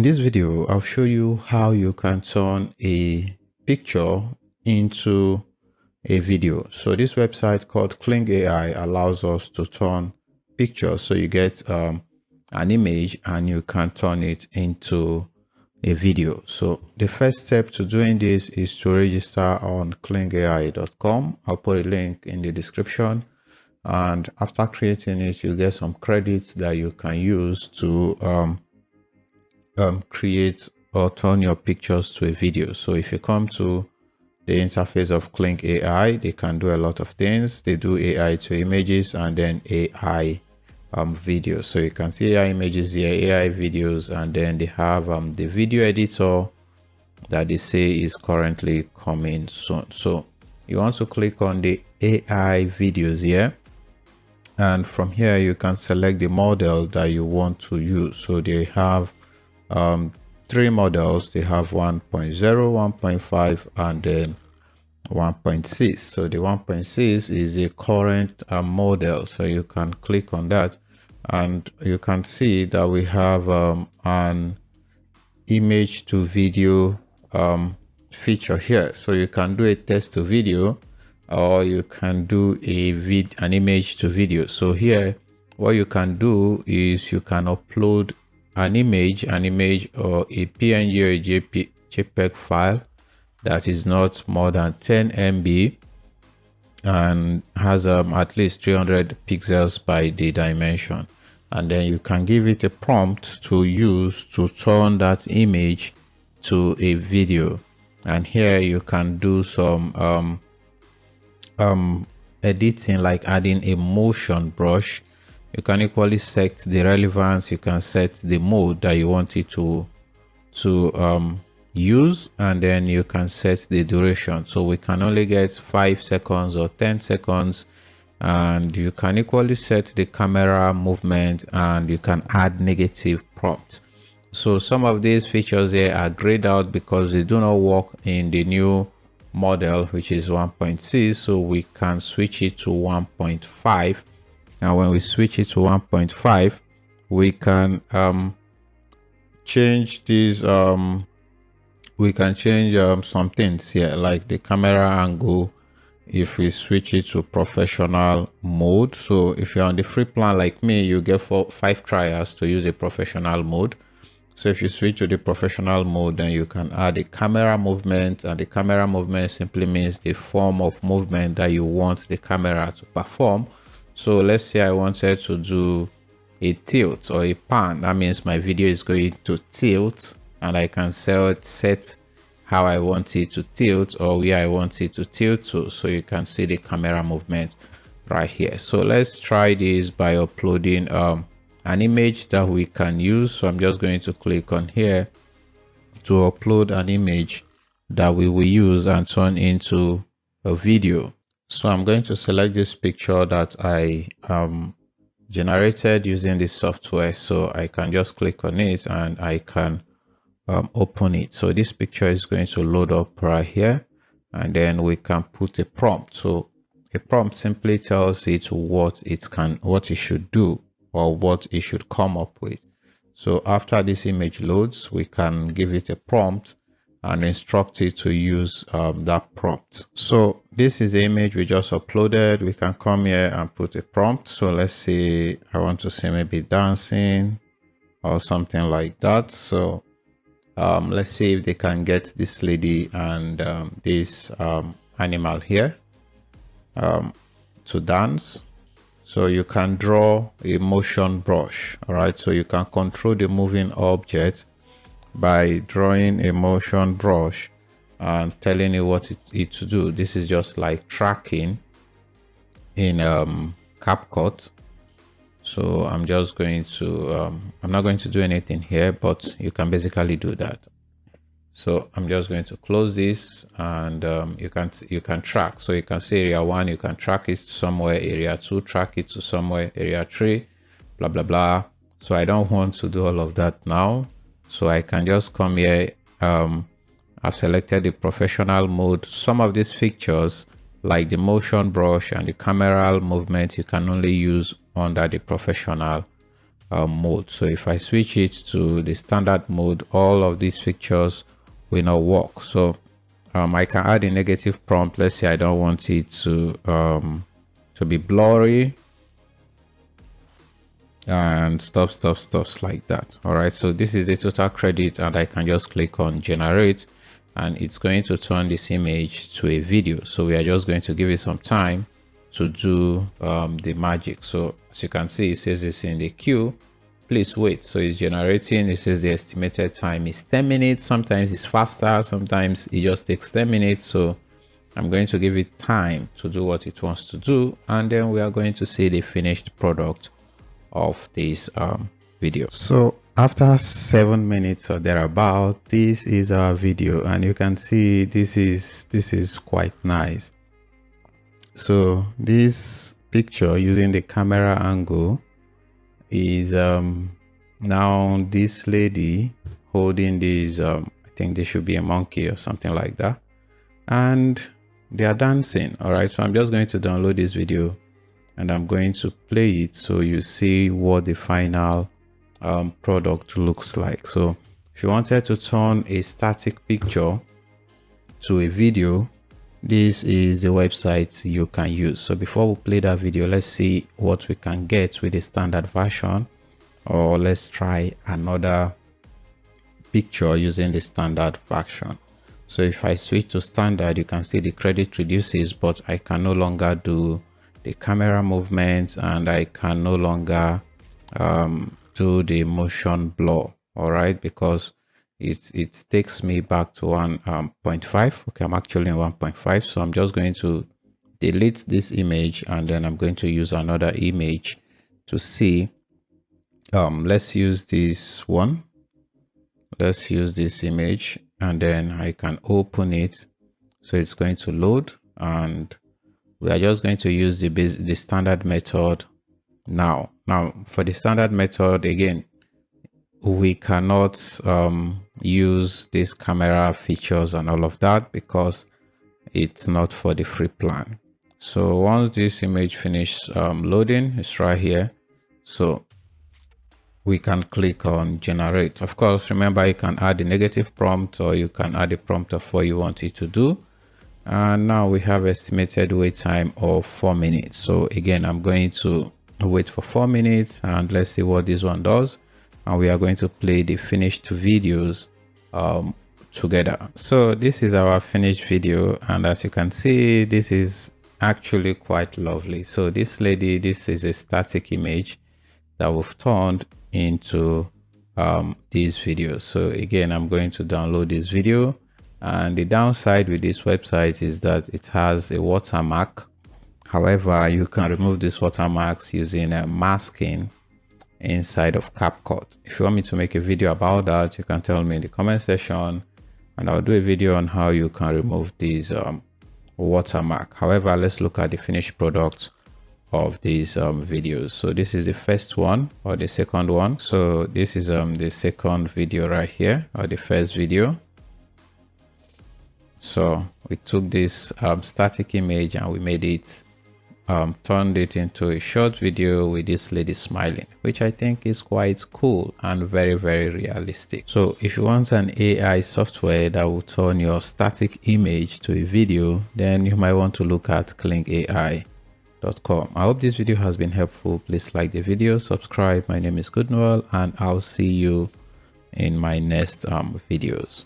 In this video, I'll show you how you can turn a picture into a video. So this website called Kling AI allows us to turn pictures. So you get an image and you can turn it into a video. So the first step to doing this is to register on klingai.com. I'll put a link in the description. And after creating it, you get some credits that you can use to create or turn your pictures to a video. So if you come to the interface of Kling AI, they can do a lot of things. They do AI to images and then AI videos. So you can see AI images here, AI videos, and then they have the video editor that they say is currently coming soon. So you want to click on the AI videos here, and from here you can select the model that you want to use. So they have three models. They have 1.0, 1.5, and then 1.6. So the 1.6 is a current model, so you can click on that and you can see that we have an image to video feature here. So you can do a text to video, or you can do an image to video. So here what you can do is you can upload an image or a PNG or a JPEG file that is not more than 10 MB and has at least 300 pixels by the dimension, and then you can give it a prompt to use to turn that image to a video. And here you can do some editing, like adding a motion brush. You can equally set the relevance, you can set the mode that you want it to use, and then you can set the duration. So we can only get 5 seconds or 10 seconds, and you can equally set the camera movement, and you can add negative prompts. So some of these features here are grayed out because they do not work in the new model, which is 1.6. so we can switch it to 1.5. and when we switch it to 1.5, we can change these we can change some things here, like the camera angle. If we switch it to professional mode, so if you're on the free plan like me, you get 5 trials to use a professional mode. So if you switch to the professional mode, then you can add a camera movement, and the camera movement simply means the form of movement that you want the camera to perform. So let's say I wanted to do a tilt or a pan. That means my video is going to tilt, and I can set how I want it to tilt or where I want it to tilt to. So you can see the camera movement right here. So let's try this by uploading an image that we can use. So I'm just going to click on here to upload an image that we will use and turn into a video. So I'm going to select this picture that I generated using this software. So I can just click on it and I can open it. So this picture is going to load up right here, and then we can put a prompt. So a prompt simply tells it what it should do or what it should come up with. So after this image loads, we can give it a prompt and instruct it to use that prompt. So this is the image we just uploaded. We can come here and put a prompt. So let's say I want to see maybe dancing or something like that. So let's see if they can get this lady and this animal here to dance. So you can draw a motion brush. All right, so you can control the moving object by drawing a motion brush and telling it what it to do. This is just like tracking in CapCut. So I'm just going to I'm not going to do anything here, but you can basically do that. So I'm just going to close this, and you can track. So you can see area 1, you can track it somewhere, area 2, track it to somewhere, area 3, blah blah blah. So I don't want to do all of that now. So I can just come here. I've selected the professional mode. Some of these features, like the motion brush and the camera movement, you can only use under the professional mode. So if I switch it to the standard mode, all of these pictures will not work. So I can add a negative prompt. Let's say I don't want it to be blurry and stuff like that. All right, so this is the total credit, and I can just click on generate, and it's going to turn this image to a video. So we are just going to give it some time to do the magic. So as you can see, it says it's in the queue, please wait. So it's generating. It says the estimated time is 10 minutes. Sometimes it's faster, sometimes it just takes 10 minutes. So I'm going to give it time to do what it wants to do, and then we are going to see the finished product of this video. So after 7 minutes or thereabout, this is our video, and you can see this is quite nice. So this picture using the camera angle is now this lady holding these I think they should be a monkey or something like that, and they are dancing. All right, so I'm just going to download this video and I'm going to play it so you see what the final product looks like. So if you wanted to turn a static picture to a video, this is the website you can use. So before we play that video, let's see what we can get with the standard version, or let's try another picture using the standard version. So if I switch to standard, you can see the credit reduces, but I can no longer do the camera movements, and I can no longer do the motion blur. All right, because it takes me back to 1.5. Okay, I'm actually in 1.5, so I'm just going to delete this image, and then I'm going to use another image to see. Let's use this one. Let's use this image, and then I can open it. So it's going to load, and we are just going to use the standard method now. Now for the standard method, again, we cannot use these camera features and all of that because it's not for the free plan. So once this image finishes loading, it's right here. So we can click on generate. Of course, remember, you can add a negative prompt, or you can add a prompt of what you want it to do. And now we have estimated wait time of 4 minutes. So again, I'm going to wait for 4 minutes, and let's see what this one does. And we are going to play the finished videos together. So this is our finished video, and as you can see, this is actually quite lovely. So this lady, this is a static image that we've turned into these videos. So again, I'm going to download this video, and the downside with this website is that it has a watermark. However, you can remove these watermarks using a masking inside of CapCut. If you want me to make a video about that, you can tell me in the comment section, and I'll do a video on how you can remove these watermark. However, let's look at the finished product of these videos. So this is the first one, or the second one. So this is the second video right here, or the first video. So we took this static image and we made it turned it into a short video with this lady smiling, which I think is quite cool and very, very realistic. So if you want an AI software that will turn your static image to a video, then you might want to look at KlingAI.com. I hope this video has been helpful. Please like the video, subscribe. My name is Goodnoel, and I'll see you in my next videos.